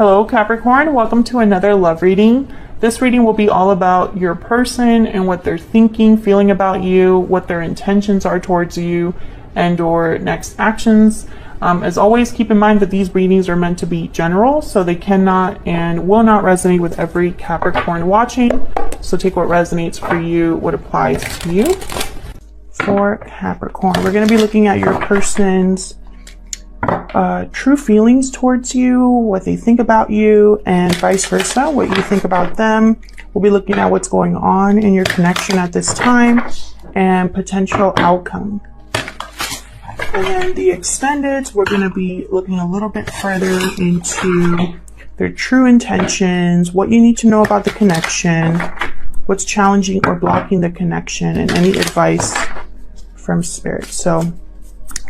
Hello Capricorn, welcome to another love reading. This reading will be all about your person and what they're thinking, feeling about you, what their intentions are towards you, and or next actions. As always, keep in mind that these readings are meant to be general, so they cannot and will not resonate with every Capricorn watching. So take what resonates for you, what applies to you. For Capricorn, we're going to be looking at your person's true feelings towards you, what they think about you, and vice versa, what you think about them. We'll be looking at what's going on in your connection at this time and potential outcome. And then the extended, we're going to be looking a little bit further into their true intentions, what you need to know about the connection, what's challenging or blocking the connection, and any advice from spirit. So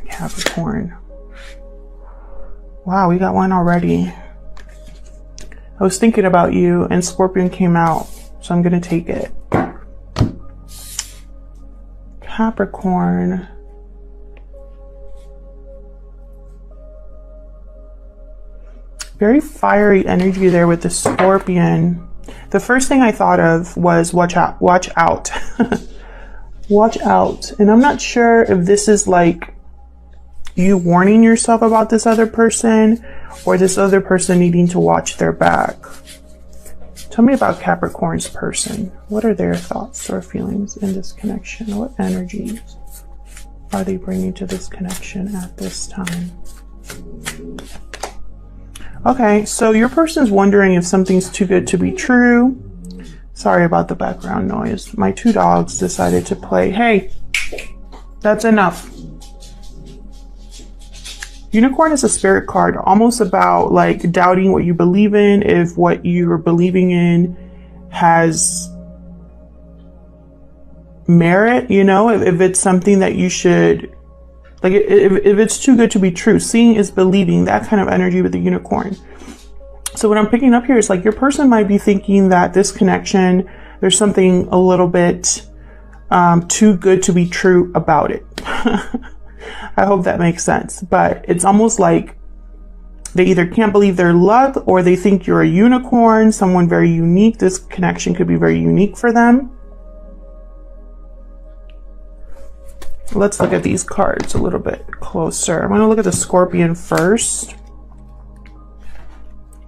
Capricorn. Wow, we got one already. I was thinking about you and Scorpion came out, so I'm going to take it. Capricorn. Very fiery energy there with the Scorpion. The first thing I thought of was watch out, watch out. Watch out. And I'm not sure if this is like you warning yourself about this other person or this other person needing to watch their back. Tell me about Capricorn's person. What are their thoughts or feelings in this connection? What energies are they bringing to this connection at this time? Okay, so your person's wondering if something's too good to be true. Sorry about the background noise. My two dogs decided to play. Hey, that's enough. Unicorn is a spirit card, almost about like doubting what you believe in, if what you're believing in has merit, you know, if it's something that you should, like if it's too good to be true. Seeing is believing, that kind of energy with the unicorn. So what I'm picking up here is like your person might be thinking that this connection, there's something a little bit too good to be true about it. I hope that makes sense, but it's almost like they either can't believe their luck or they think you're a unicorn, someone very unique. This connection could be very unique for them. Let's look at these cards a little bit closer. I'm going to look at the Scorpion first.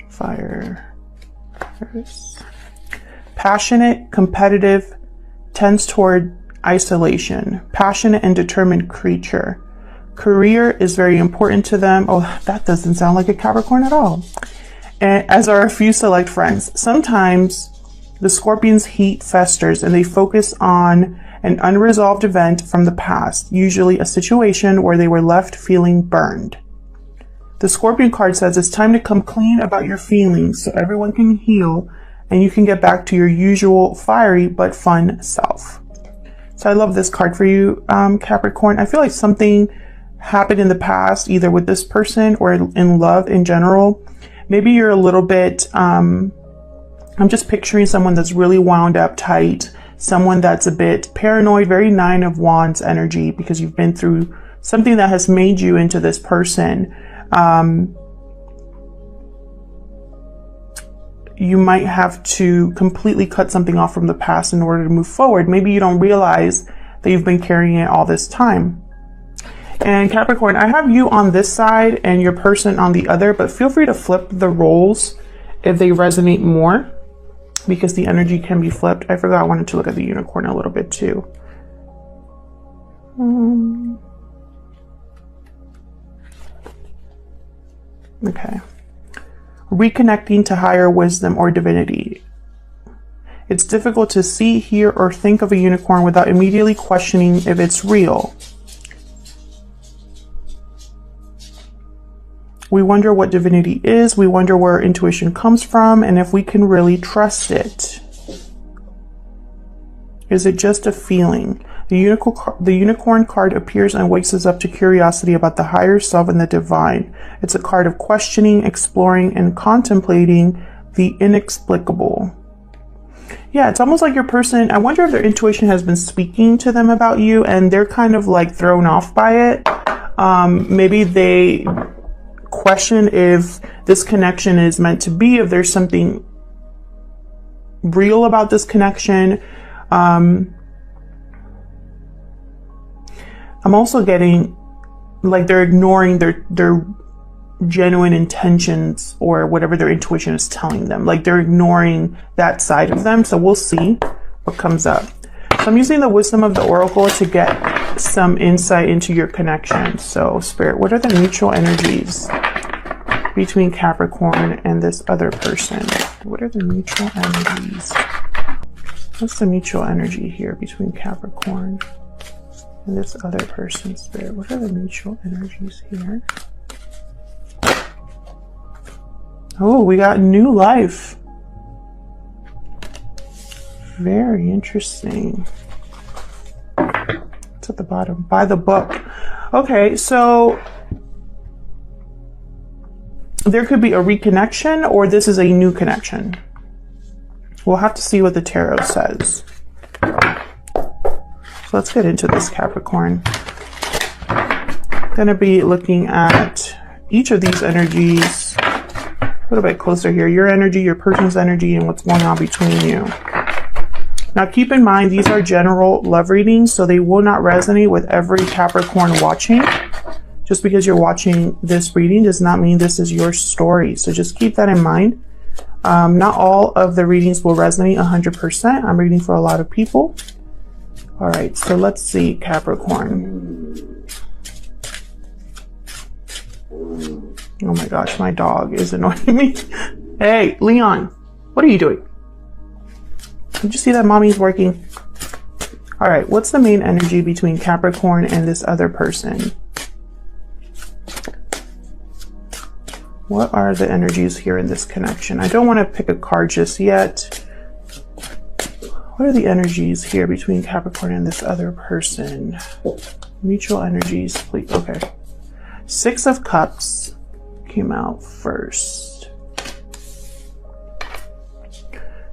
Fire first. Passionate, competitive, tends toward isolation. Passionate and determined creature. Career is very important to them. Oh, that doesn't sound like a Capricorn at all. And as are a few select friends. Sometimes the Scorpion's heat festers and they focus on an unresolved event from the past, usually a situation where they were left feeling burned. The Scorpion card says it's time to come clean about your feelings so everyone can heal and you can get back to your usual fiery but fun self. So I love this card for you, Capricorn. I feel like something happened in the past, either with this person or in love in general. Maybe you're a little bit, I'm just picturing someone that's really wound up tight, someone that's a bit paranoid, very Nine of Wands energy, because you've been through something that has made you into this person. You might have to completely cut something off from the past in order to move forward. Maybe you don't realize that you've been carrying it all this time. And Capricorn, I have you on this side and your person on the other, but feel free to flip the roles if they resonate more, because the energy can be flipped. I forgot I wanted to look at the unicorn a little bit too. Okay. Reconnecting to higher wisdom or divinity. It's difficult to see, hear, or think of a unicorn without immediately questioning if it's real. We wonder what divinity is. We wonder where intuition comes from and if we can really trust it. Is it just a feeling? The unicorn card appears and wakes us up to curiosity about the higher self and the divine. It's a card of questioning, exploring, and contemplating the inexplicable. Yeah, it's almost like your person, I wonder if their intuition has been speaking to them about you and they're kind of like thrown off by it. Maybe they question if this connection is meant to be, if there's something real about this connection. I'm also getting like they're ignoring their genuine intentions or whatever their intuition is telling them. Like they're ignoring that side of them. So we'll see what comes up. So I'm using the wisdom of the oracle to get some insight into your connection. So Spirit, what are the mutual energies between Capricorn and this other person? What are the mutual energies? What's the mutual energy here between Capricorn and this other person? Spirit, what are the mutual energies here? Oh, we got new life. Very interesting. It's at the bottom. By the book. Okay, so there could be a reconnection, or this is a new connection. We'll have to see what the tarot says. So let's get into this, Capricorn. Going to be looking at each of these energies a little bit closer here. Your energy, your person's energy, and what's going on between you. Now keep in mind, these are general love readings, so they will not resonate with every Capricorn watching. Just because you're watching this reading does not mean this is your story. So just keep that in mind. Not all of the readings will resonate 100%. I'm reading for a lot of people. All right, so let's see, Capricorn. Oh my gosh, my dog is annoying me. Hey, Leon, what are you doing? Did you see that mommy's working? All right, what's the main energy between Capricorn and this other person? What are the energies here in this connection? I don't want to pick a card just yet. What are the energies here between Capricorn and this other person? Mutual energies, please. Okay. Six of Cups came out first.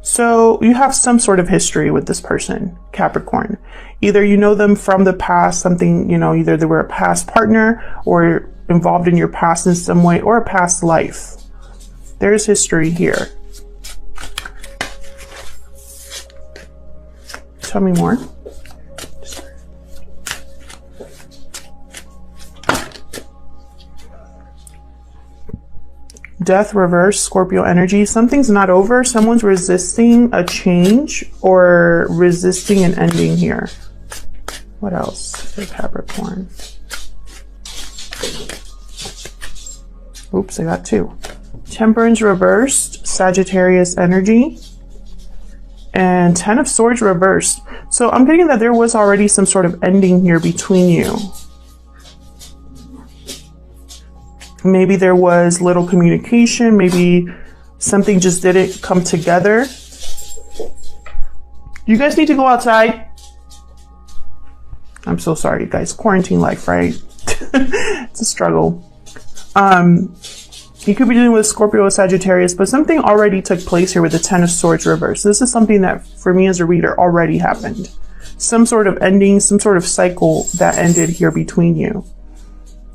So you have some sort of history with this person, Capricorn. Either you know them from the past, something, you know, either they were a past partner or involved in your past in some way, or a past life. There's history here. Tell me more. Death reverse, Scorpio energy. Something's not over. Someone's resisting a change or resisting an ending here. What else for Capricorn? Oops, I got two. Temperance reversed, Sagittarius energy. And Ten of Swords reversed. So I'm getting that there was already some sort of ending here between you. Maybe there was little communication. Maybe something just didn't come together. You guys need to go outside. I'm so sorry, guys. Quarantine life, right? It's a struggle. You could be dealing with Scorpio or Sagittarius, but something already took place here with the Ten of Swords reversed. This is something that, for me as a reader, already happened. Some sort of ending, some sort of cycle that ended here between you.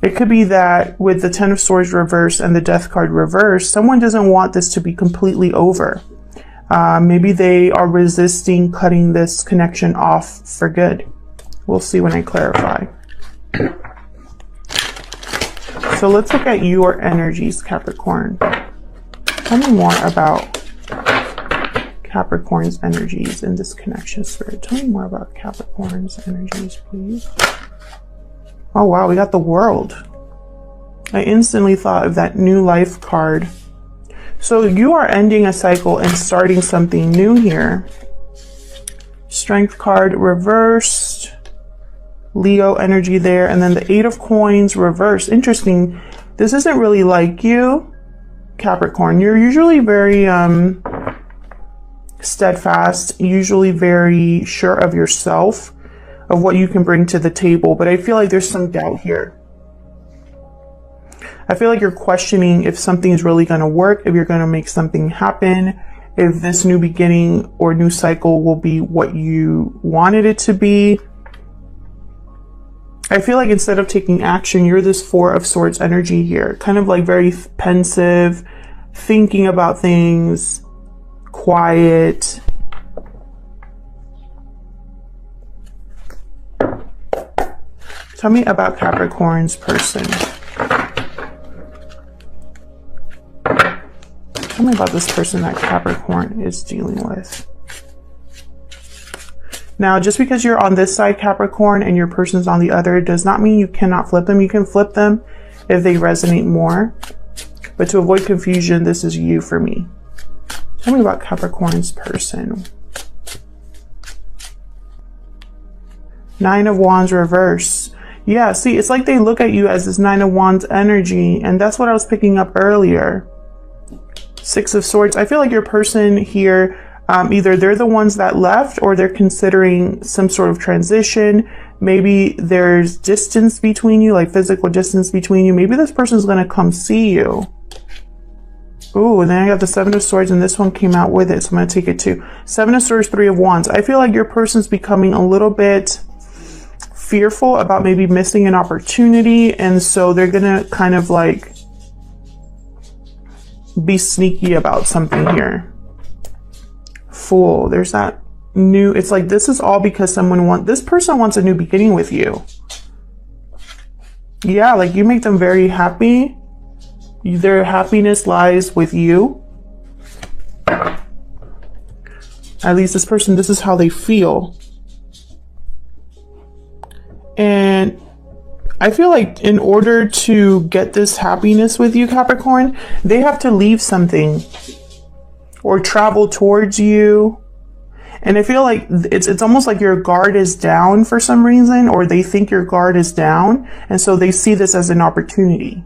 It could be that with the Ten of Swords reversed and the Death card reversed, someone doesn't want this to be completely over. Maybe they are resisting cutting this connection off for good. We'll see when I clarify. So let's look at your energies, Capricorn. Tell me more about Capricorn's energies in this connection, Spirit. Tell me more about Capricorn's energies, please. Oh, wow, we got the World. I instantly thought of that new life card. So you are ending a cycle and starting something new here. Strength card reversed. Leo energy there. And then the Eight of Coins reversed. Interesting. This isn't really like you, Capricorn. You're usually very steadfast, usually very sure of yourself, of what you can bring to the table. But I feel like there's some doubt here. I feel like you're questioning if something is really going to work, if you're going to make something happen, if this new beginning or new cycle will be what you wanted it to be. I feel like instead of taking action, you're this Four of Swords energy here. Kind of like very pensive, thinking about things, quiet. Tell me about Capricorn's person. Tell me about this person that Capricorn is dealing with. Now, just because you're on this side, Capricorn, and your person's on the other, does not mean you cannot flip them. You can flip them if they resonate more. But to avoid confusion, this is you for me. Tell me about Capricorn's person. Nine of Wands reverse. Yeah, see, it's like they look at you as this Nine of Wands energy, and that's what I was picking up earlier. Six of Swords. I feel like your person here, either they're the ones that left or they're considering some sort of transition. Maybe there's distance between you, like physical distance between you. Maybe this person's going to come see you. Ooh, and then I got the Seven of Swords, and this one came out with it, so I'm going to take it too. Seven of Swords, Three of Wands. I feel like your person's becoming a little bit fearful about maybe missing an opportunity, and so they're going to kind of like be sneaky about something here. Fool. There's that new, it's like this is all because this person wants a new beginning with you. Yeah, like you make them very happy. Their happiness lies with you. At least this person, this is how they feel. And I feel like in order to get this happiness with you, Capricorn, they have to leave something or travel towards you. And I feel like it's almost like your guard is down for some reason, or they think your guard is down. And so they see this as an opportunity.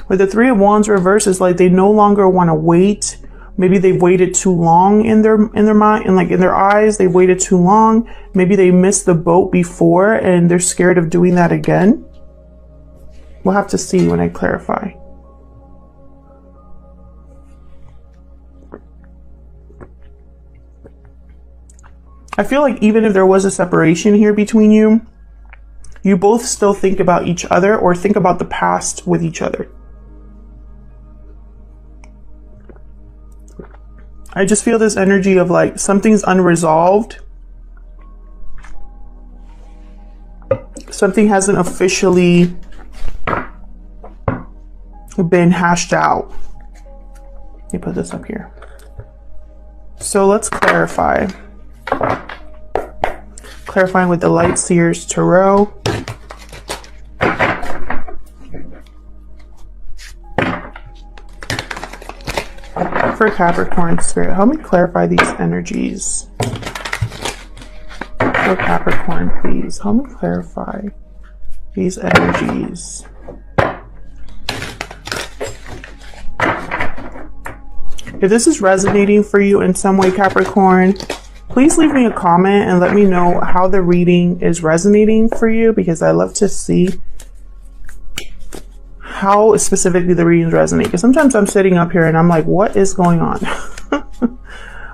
With the Three of Wands reverse, is like they no longer want to wait. Maybe they've waited too long in their mind, and like in their eyes, they waited too long. Maybe they missed the boat before and they're scared of doing that again. We'll have to see when I clarify. I feel like even if there was a separation here between you, you both still think about each other or think about the past with each other. I just feel this energy of like something's unresolved. Something hasn't officially been hashed out. Let me put this up here. So let's clarify. Clarifying with the Light Seers Tarot. For Capricorn Spirit, help me clarify these energies. For Capricorn, please, help me clarify these energies. If this is resonating for you in some way, Capricorn, please leave me a comment and let me know how the reading is resonating for you, because I love to see how specifically the readings resonate, because sometimes I'm sitting up here and I'm like, what is going on?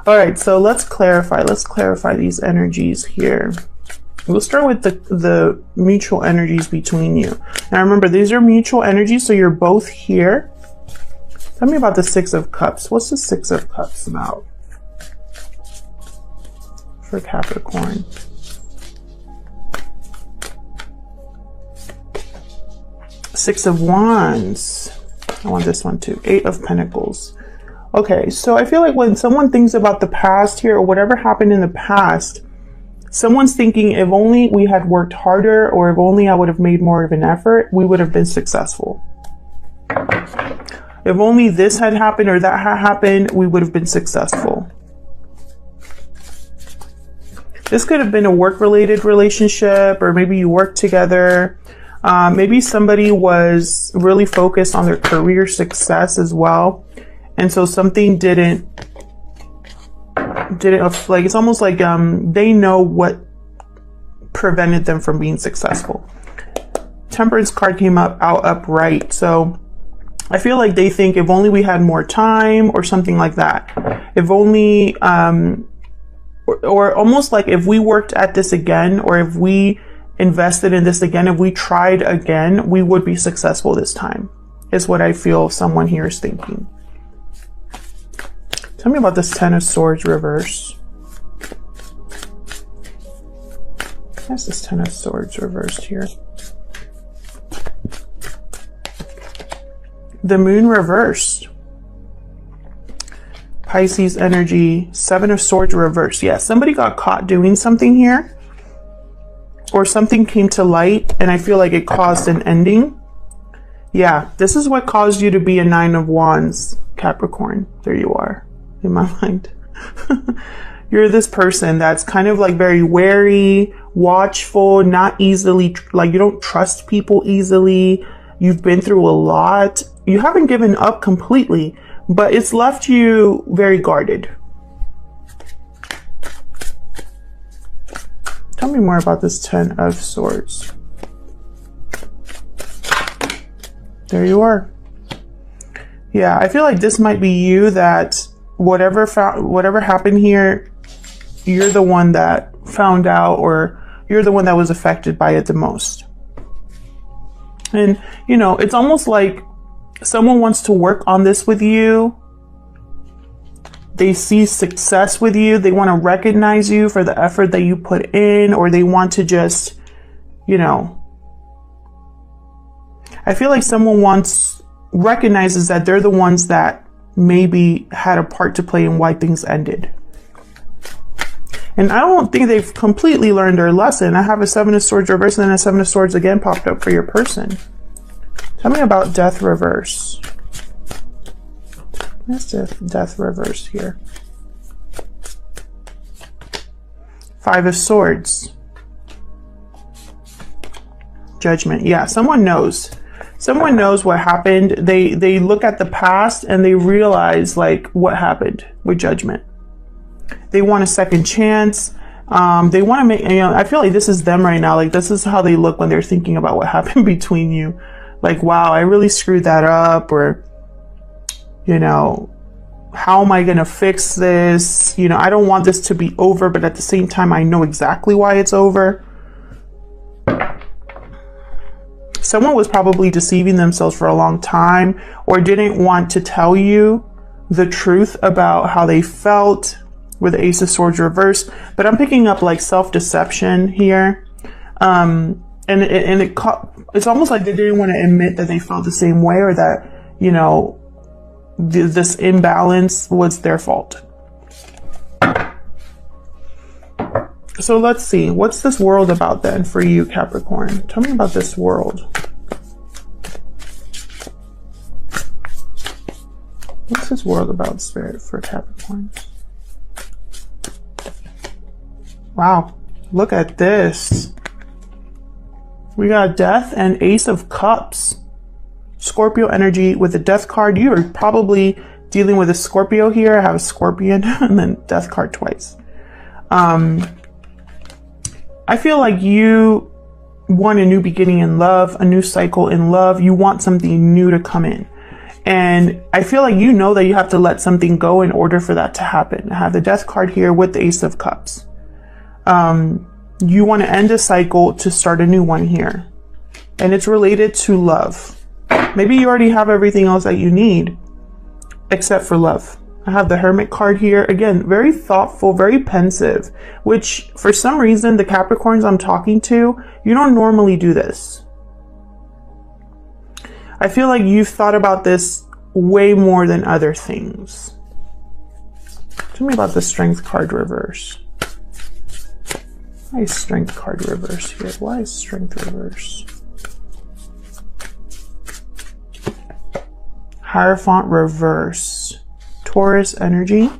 All right, so let's clarify these energies here. We'll start with the mutual energies between you. Now remember, these are mutual energies, so you're both here. Tell me about the Six of Cups. What's the Six of Cups about for Capricorn? Six of Wands. I want this one too. Eight of Pentacles. Okay, so I feel like when someone thinks about the past here, or whatever happened in the past, someone's thinking, if only we had worked harder, or if only I would have made more of an effort, we would have been successful. If only this had happened or that had happened, we would have been successful. This could have been a work-related relationship, or maybe you worked together. Maybe somebody was really focused on their career success as well. And so something didn't like, it's almost like they know what prevented them from being successful. Temperance card came out upright. So I feel like they think, if only we had more time or something like that. If only or almost like if we worked at this again, or if we invested in this again, if we tried again, we would be successful this time, is what I feel someone here is thinking. Tell me about this Ten of Swords reverse. What's this Ten of Swords reversed here? The Moon reversed. Pisces energy, Seven of Swords reversed. Yeah, somebody got caught doing something here, or something came to light, and I feel like it caused an ending. Yeah, this is what caused you to be a Nine of Wands, Capricorn. There you are, in my mind. You're this person that's kind of like very wary, watchful, not easily, like you don't trust people easily. You've been through a lot. You haven't given up completely, but it's left you very guarded. Tell me more about this Ten of Swords. There you are. Yeah, I feel like this might be you, that whatever happened here, you're the one that found out, or you're the one that was affected by it the most. And, you know, it's almost like someone wants to work on this with you. They see success with you. They want to recognize you for the effort that you put in, or they want to just, you know, I feel like someone recognizes that they're the ones that maybe had a part to play in why things ended. And I don't think they've completely learned their lesson. I have a Seven of Swords reverse, and then a Seven of Swords again popped up for your person. Tell me about Death reverse. Where's Death reverse here? Five of Swords. Judgment. Yeah, someone knows. Someone knows what happened. They look at the past and they realize like what happened with Judgment. They want a second chance. They want to make, you know, I feel like this is them right now. Like this is how they look when they're thinking about what happened between you. Like, wow, I really screwed that up, or, you know, how am I going to fix this? You know, I don't want this to be over, but at the same time, I know exactly why it's over. Someone was probably deceiving themselves for a long time, or didn't want to tell you the truth about how they felt with the Ace of Swords reverse. But I'm picking up like self-deception here. It's almost like they didn't want to admit that they felt the same way, or that, you know, this imbalance was their fault. So let's see, what's this world about then for you, Capricorn? Tell me about this world. What's this world about, Spirit, for Capricorn? Wow, look at this. We got Death and Ace of Cups. Scorpio energy with the Death card. You are probably dealing with a Scorpio here. I have a Scorpion and then Death card twice. I feel like you want a new beginning in love, a new cycle in love. You want something new to come in. And I feel like you know that you have to let something go in order for that to happen. I have the Death card here with the Ace of Cups. You want to end a cycle to start a new one here. And it's related to love. Maybe you already have everything else that you need, except for love. I have the Hermit card here. Again, very thoughtful, very pensive, which for some reason, the Capricorns I'm talking to, you don't normally do this. I feel like you've thought about this way more than other things. Tell me about the Strength card reverse. Why is Strength card reverse here? Why is Strength reverse? Hierophant reverse. Taurus energy.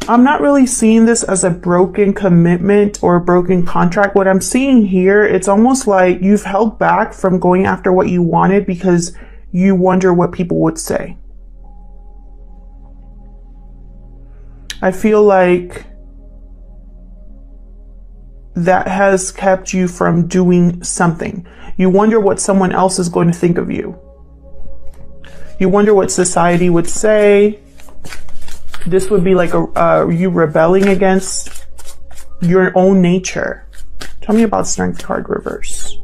I'm not really seeing this as a broken commitment or a broken contract. What I'm seeing here, it's almost like you've held back from going after what you wanted because you wonder what people would say. I feel like that has kept you from doing something. You wonder what someone else is going to think of you. You wonder what society would say. this would be like you rebelling against your own nature. Tell me about Strength card reverse.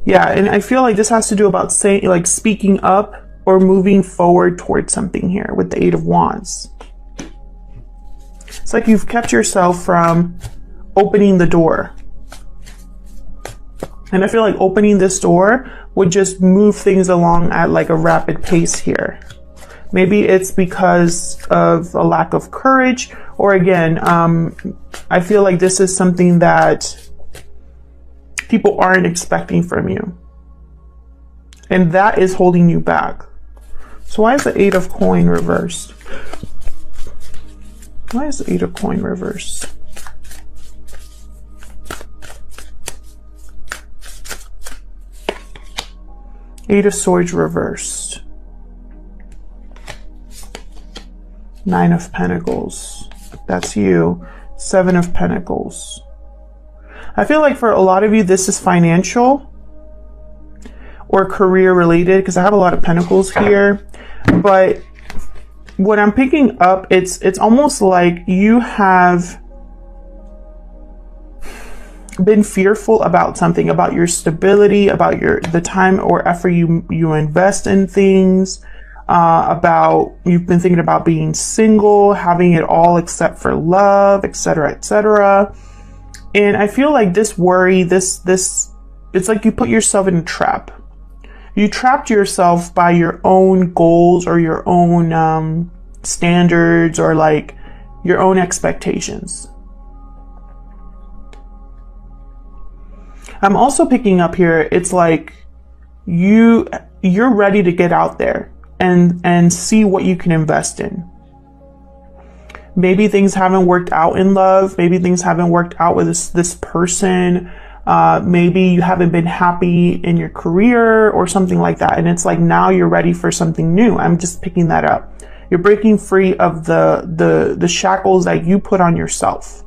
Yeah, and I feel like this has to do about saying, like, speaking up or moving forward towards something here with the Eight of Wands. It's like you've kept yourself from opening the door. And I feel like opening this door would just move things along at like a rapid pace here. Maybe it's because of a lack of courage, or again, I feel like this is something that people aren't expecting from you. And that is holding you back. So why is the Eight of Coin reversed? Why is the Eight of Coin reversed? Eight of Swords reversed. Nine of Pentacles. That's you. Seven of Pentacles. I feel like for a lot of you, this is financial or career related, because I have a lot of Pentacles here. But what I'm picking up, it's almost like you have been fearful about something, about your stability, about the time or effort you invest in things, about you've been thinking about being single, having it all except for love, etc., etc. And I feel like this worry, this it's like you put yourself in a trap. You trapped yourself by your own goals or your own standards, or like your own expectations. I'm also picking up here, it's like you're ready to get out there and see what you can invest in. Maybe things haven't worked out in love. Maybe things haven't worked out with this person. Maybe you haven't been happy in your career or something like that. And it's like now you're ready for something new. I'm just picking that up. You're breaking free of the shackles that you put on yourself.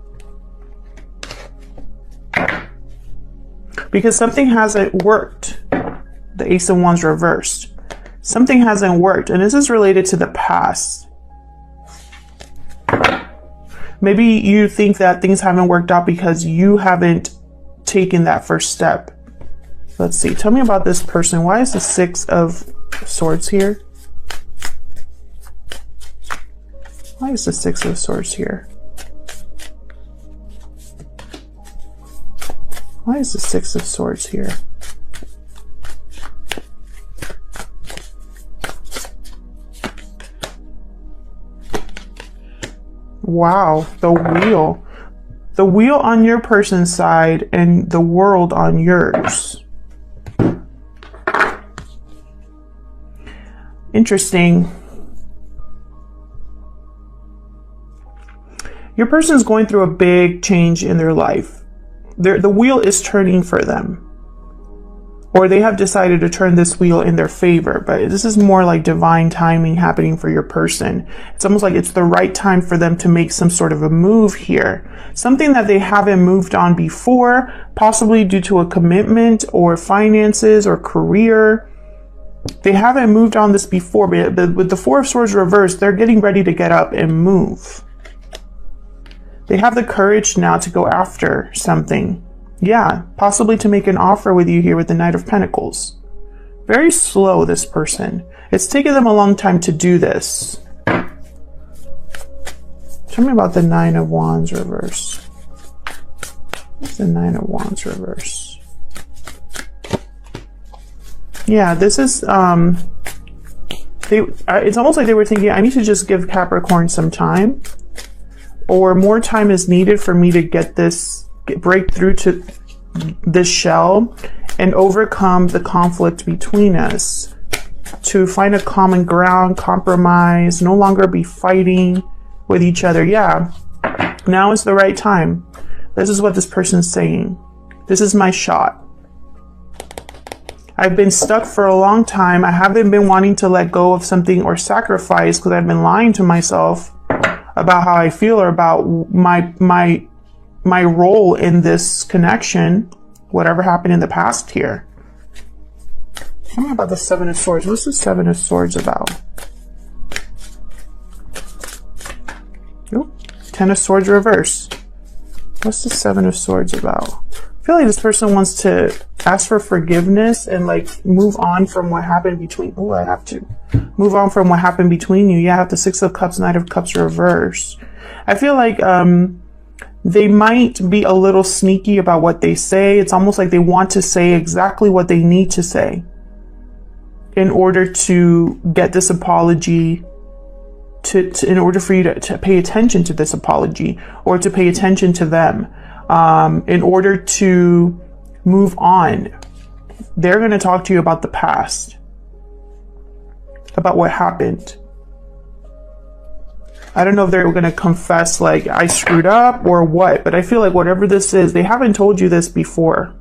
Because something hasn't worked. The Ace of Wands reversed. Something hasn't worked. And this is related to the past. Maybe you think that things haven't worked out because you haven't taken that first step. Let's see. Tell me about this person. Why is the Six of Swords here? Why is the Six of Swords here? Why is the Six of Swords here? Wow, the Wheel. The Wheel on your person's side and the World on yours. Interesting. Your person's going through a big change in their life. The wheel is turning for them. Or they have decided to turn this wheel in their favor. But this is more like divine timing happening for your person. It's almost like it's the right time for them to make some sort of a move here. Something that they haven't moved on before, possibly due to a commitment or finances or career. They haven't moved on this before, but with the Four of Swords reversed, they're getting ready to get up and move. They have the courage now to go after something. Yeah, possibly to make an offer with you here with the Knight of Pentacles. Very slow, this person. It's taken them a long time to do this. Tell me about the Nine of Wands reverse. What's the Nine of Wands reverse? Yeah, this is, it's almost like they were thinking, I need to just give Capricorn some time. Or more time is needed for me to break through to this shell and overcome the conflict between us, to find a common ground, compromise, no longer be fighting with each other. Yeah, now is the right time. This is what this person's saying. This is my shot. I've been stuck for a long time. I haven't been wanting to let go of something or sacrifice because I've been lying to myself about how I feel or about my role in this connection, whatever happened in the past here. Tell me about the Seven of Swords. What's the Seven of Swords about? Ten of Swords reverse. What's the Seven of Swords about? I feel like this person wants to ask for forgiveness and like move on from what happened between. Oh, I have to move on from what happened between you. Yeah, I have the Six of Cups, Knight of Cups reverse. I feel like they might be a little sneaky about what they say. It's almost like they want to say exactly what they need to say in order to get this apology, in order for you to pay attention to this apology or to pay attention to them, in order to move on. They're going to talk to you about the past, about what happened. I don't know if they're going to confess like I screwed up or what, but I feel like whatever this is, they haven't told you this before.